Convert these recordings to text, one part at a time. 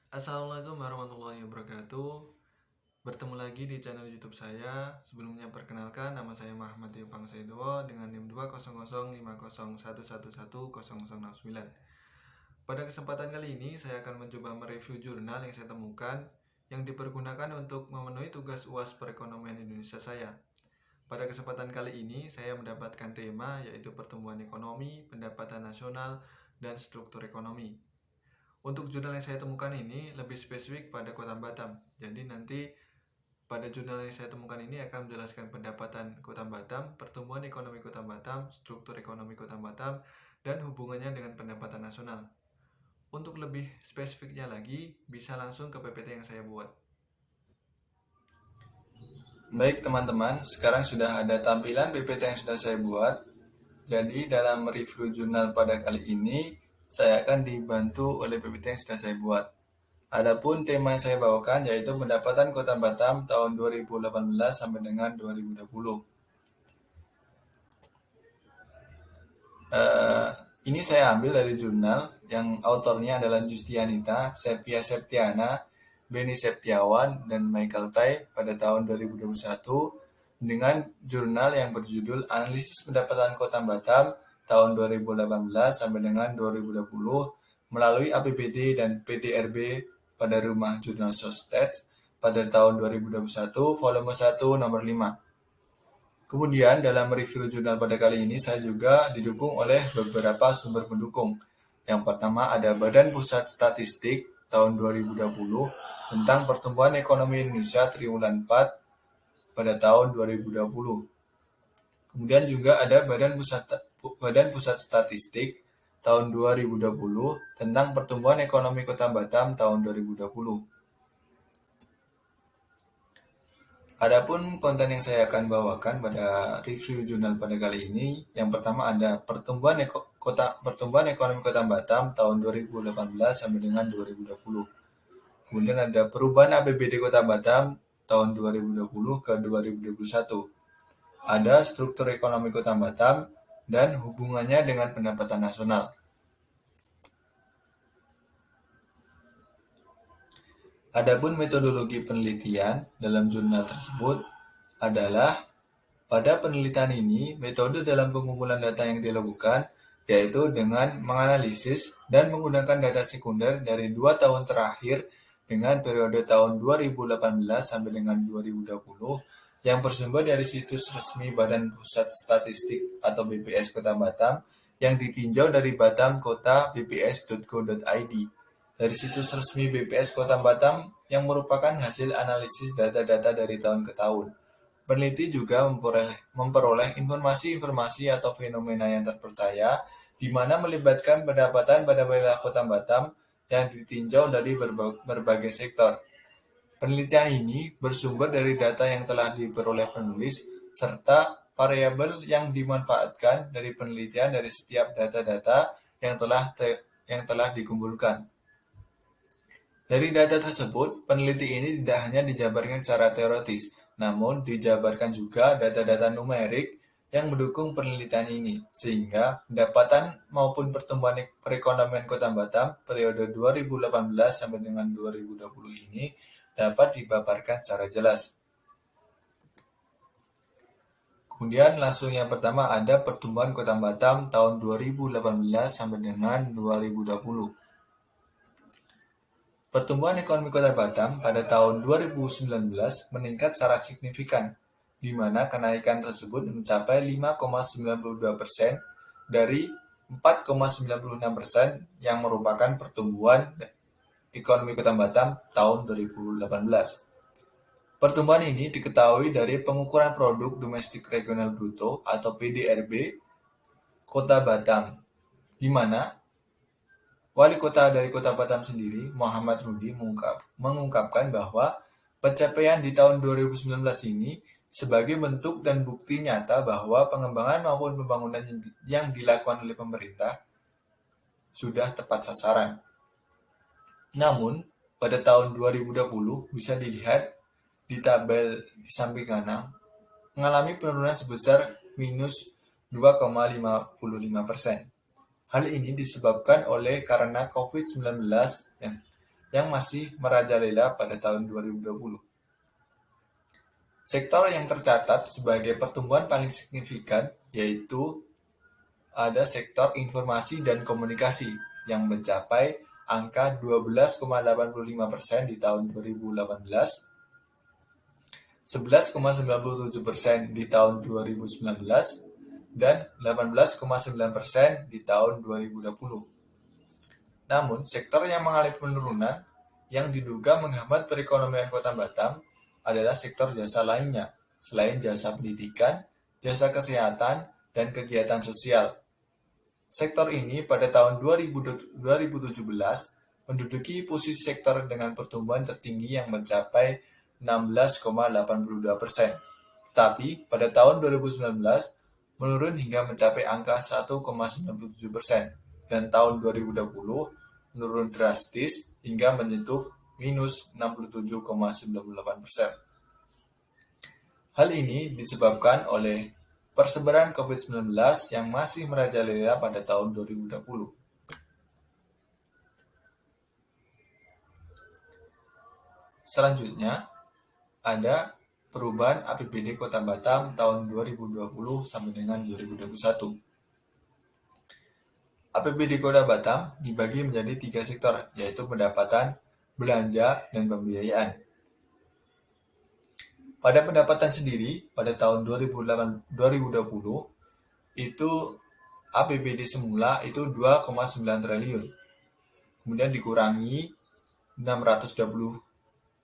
Assalamualaikum warahmatullahi wabarakatuh. Bertemu lagi di channel YouTube saya. Sebelumnya perkenalkan, nama saya Muhammad Yopang Saidowo dengan NIM 2005001111009. Pada kesempatan kali ini, saya akan mencoba mereview jurnal yang saya temukan yang dipergunakan untuk memenuhi tugas UAS perekonomian Indonesia saya. Pada kesempatan kali ini, saya mendapatkan tema yaitu pertumbuhan ekonomi, pendapatan nasional, dan struktur ekonomi. Untuk jurnal yang saya temukan ini lebih spesifik pada Kota Batam. Jadi nanti pada jurnal yang saya temukan ini akan menjelaskan pendapatan Kota Batam, pertumbuhan ekonomi Kota Batam, struktur ekonomi Kota Batam, dan hubungannya dengan pendapatan nasional. Untuk lebih spesifiknya lagi, bisa langsung ke PPT yang saya buat. Baik teman-teman, sekarang sudah ada tampilan PPT yang sudah saya buat. Jadi dalam review jurnal pada kali ini, saya akan dibantu oleh PPT yang sudah saya buat. Adapun tema yang saya bawakan yaitu pendapatan Kota Batam tahun 2018 sampai dengan 2020. Eh, ini saya ambil dari jurnal yang autornya adalah Justianita, Sepia Septiana, Beni Septiawan, dan Michael Tai pada tahun 2021 dengan jurnal yang berjudul Analisis Pendapatan Kota Batam tahun 2018 sampai dengan 2020 melalui APBD dan PDRB pada Rumah Jurnal Sostet pada tahun 2021 volume 1 nomor 5. Kemudian dalam review jurnal pada kali ini saya juga didukung oleh beberapa sumber pendukung. Yang pertama ada Badan Pusat Statistik tahun 2020 tentang pertumbuhan ekonomi Indonesia triwulan 4 pada tahun 2020. Kemudian juga ada Badan Pusat Statistik tahun 2020 tentang pertumbuhan ekonomi Kota Batam tahun 2020. Adapun konten yang saya akan bawakan pada review jurnal pada kali ini, yang pertama ada pertumbuhan ekonomi Kota Batam tahun 2018 sampai dengan 2020. Kemudian ada perubahan APBD Kota Batam tahun 2020 ke 2021. Ada struktur ekonomi Kota Batam dan hubungannya dengan pendapatan nasional. Adapun metodologi penelitian dalam jurnal tersebut adalah pada penelitian ini, metode dalam pengumpulan data yang dilakukan yaitu dengan menganalisis dan menggunakan data sekunder dari 2 tahun terakhir dengan periode tahun 2018 sampai dengan 2020 yang bersumber dari situs resmi Badan Pusat Statistik atau BPS Kota Batam yang ditinjau dari batamkota.bps.go.id. Dari situs resmi BPS Kota Batam yang merupakan hasil analisis data-data dari tahun ke tahun. Peneliti juga memperoleh informasi-informasi atau fenomena yang terpercaya di mana melibatkan pendapatan pada wilayah Kota Batam yang ditinjau dari berbagai sektor. Penelitian ini bersumber dari data yang telah diperoleh penulis serta variabel yang dimanfaatkan dari penelitian dari setiap data-data yang telah dikumpulkan. Dari data tersebut, peneliti ini tidak hanya dijabarkan secara teoritis, namun dijabarkan juga data-data numerik yang mendukung penelitian ini, sehingga pendapatan maupun pertumbuhan perekonomian Kota Batam periode 2018 sampai dengan 2020 ini dapat dipaparkan secara jelas. Kemudian langsung yang pertama ada pertumbuhan Kota Batam tahun 2018 sampai dengan 2020. Pertumbuhan ekonomi Kota Batam pada tahun 2019 meningkat secara signifikan, di mana kenaikan tersebut mencapai 5,92% dari 4,96% yang merupakan pertumbuhan ekonomi Kota Batam tahun 2018. Pertumbuhan ini diketahui dari pengukuran produk domestik regional bruto atau PDRB Kota Batam, di mana Wali Kota dari Kota Batam sendiri, Muhammad Rudi, mengungkapkan bahwa pencapaian di tahun 2019 ini sebagai bentuk dan bukti nyata bahwa pengembangan maupun pembangunan yang dilakukan oleh pemerintah sudah tepat sasaran. Namun, pada tahun 2020 bisa dilihat di tabel di samping kanan mengalami penurunan sebesar minus 2,55%. Hal ini disebabkan oleh karena COVID-19 yang masih merajalela pada tahun 2020. Sektor yang tercatat sebagai pertumbuhan paling signifikan yaitu ada sektor informasi dan komunikasi yang mencapai angka 12,85% di tahun 2018, 11,97% di tahun 2019, dan 18,9% di tahun 2020. Namun, sektor yang mengalami penurunan yang diduga menghambat perekonomian Kota Batam adalah sektor jasa lainnya, selain jasa pendidikan, jasa kesehatan, dan kegiatan sosial. Sektor ini pada tahun 2017 menduduki posisi sektor dengan pertumbuhan tertinggi yang mencapai 16,82%. Tetapi pada tahun 2019 menurun hingga mencapai angka 1,97% dan tahun 2020 menurun drastis hingga menyentuh minus 67,98%. Hal ini disebabkan oleh persebaran COVID-19 yang masih merajalela pada tahun 2020. Selanjutnya, ada perubahan APBD Kota Batam tahun 2020 sampai dengan 2021. APBD Kota Batam dibagi menjadi 3 sektor, yaitu pendapatan, belanja, dan pembiayaan. Pada pendapatan sendiri, pada tahun 2020, itu APBD semula itu 2,9 triliun. Kemudian dikurangi 620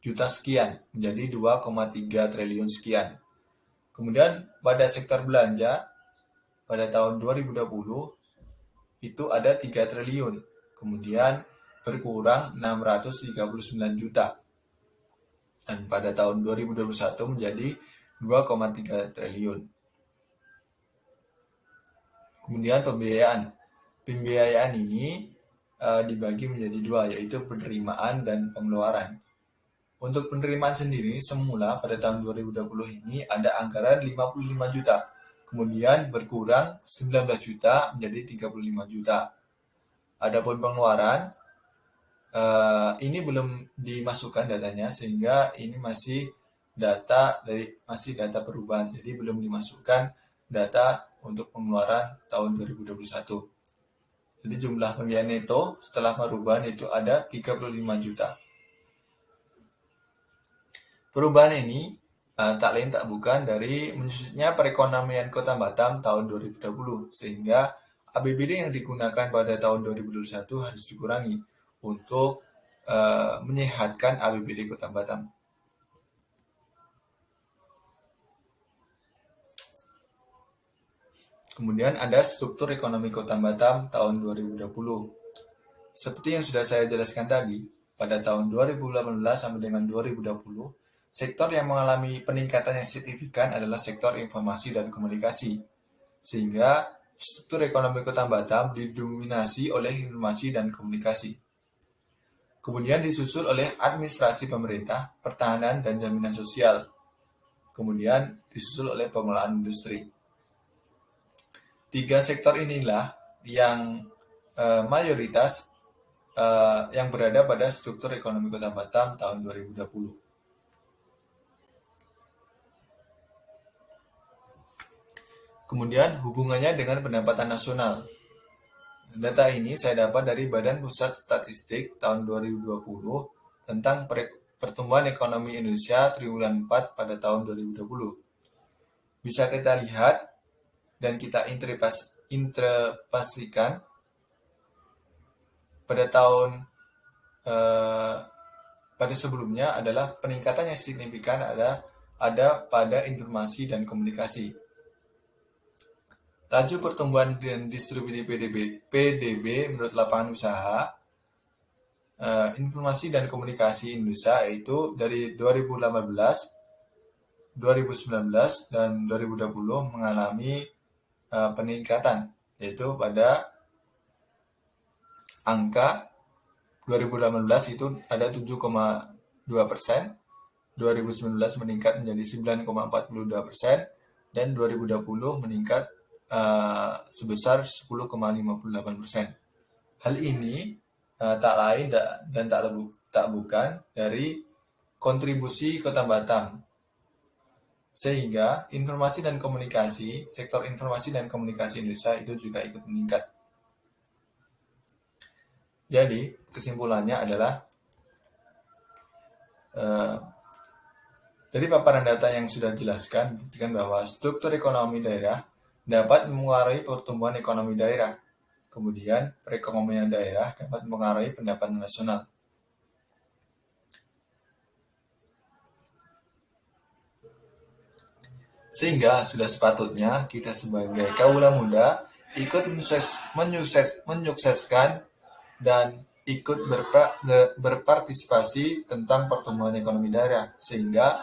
juta sekian menjadi 2,3 triliun sekian. Kemudian pada sektor belanja pada tahun 2020 itu ada 3 triliun. Kemudian berkurang 639 juta. Dan pada tahun 2021 menjadi 2,3 triliun. Kemudian pembiayaan. Pembiayaan ini dibagi menjadi 2, yaitu penerimaan dan pengeluaran. Untuk penerimaan sendiri, semula pada tahun 2020 ini ada anggaran 55 juta. Kemudian berkurang 19 juta menjadi 35 juta. Adapun pengeluaran, ini belum dimasukkan datanya, sehingga ini masih data perubahan. Jadi belum dimasukkan data untuk pengeluaran tahun 2021. Jadi jumlah pembiayaan neto setelah perubahan itu ada 35 juta. Perubahan ini tak lain tak bukan dari menyusutnya perekonomian Kota Batam tahun 2020, sehingga APBD yang digunakan pada tahun 2021 harus dikurangi untuk menyehatkan APBD Kota Batam. Kemudian ada struktur ekonomi Kota Batam tahun 2020. Seperti yang sudah saya jelaskan tadi, pada tahun 2018 sampai dengan 2020, sektor yang mengalami peningkatan yang signifikan adalah sektor informasi dan komunikasi. Sehingga struktur ekonomi Kota Batam didominasi oleh informasi dan komunikasi. Kemudian disusul oleh administrasi pemerintah, pertahanan, dan jaminan sosial. Kemudian disusul oleh pengelolaan industri. 3 sektor inilah yang mayoritas yang berada pada struktur ekonomi Kota Batam tahun 2020. Kemudian hubungannya dengan pendapatan nasional. Data ini saya dapat dari Badan Pusat Statistik tahun 2020 tentang pertumbuhan ekonomi Indonesia triwulan 4 pada tahun 2020. Bisa kita lihat dan kita interpretasikan pada tahun pada sebelumnya adalah peningkatan yang signifikan ada pada informasi dan komunikasi. Laju pertumbuhan dan distribusi PDB menurut lapangan usaha informasi dan komunikasi Indonesia itu dari 2018, 2019, dan 2020 mengalami peningkatan, yaitu pada angka 2018 itu ada 7,2%, 2019 meningkat menjadi 9,42%, dan 2020 meningkat sebesar 10,58%. Hal ini tak lain dan tak bukan dari kontribusi Kota Batam. Sehingga sektor informasi dan komunikasi Indonesia itu juga ikut meningkat. Jadi, kesimpulannya adalah dari paparan data yang sudah dijelaskan, buktikan bahwa struktur ekonomi daerah dapat mempengaruhi pertumbuhan ekonomi daerah. Kemudian, perekonomian daerah dapat mempengaruhi pendapatan nasional. Sehingga sudah sepatutnya kita sebagai kaula muda ikut menyukseskan dan ikut berpartisipasi tentang pertumbuhan ekonomi daerah, sehingga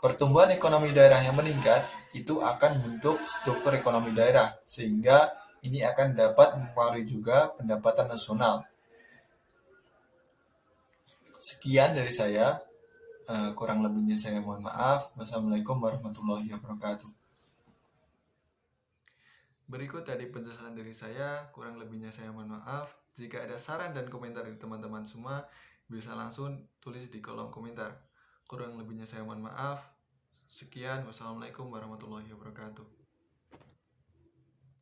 pertumbuhan ekonomi daerah yang meningkat itu akan membentuk struktur ekonomi daerah, sehingga ini akan dapat mempengaruhi juga pendapatan nasional. Sekian dari saya, kurang lebihnya saya mohon maaf. Wassalamualaikum warahmatullahi wabarakatuh. Berikut tadi penjelasan dari saya, kurang lebihnya saya mohon maaf. Jika ada saran dan komentar dari teman-teman semua, bisa langsung tulis di kolom komentar. Kurang lebihnya saya mohon maaf. Sekian, wassalamualaikum warahmatullahi wabarakatuh.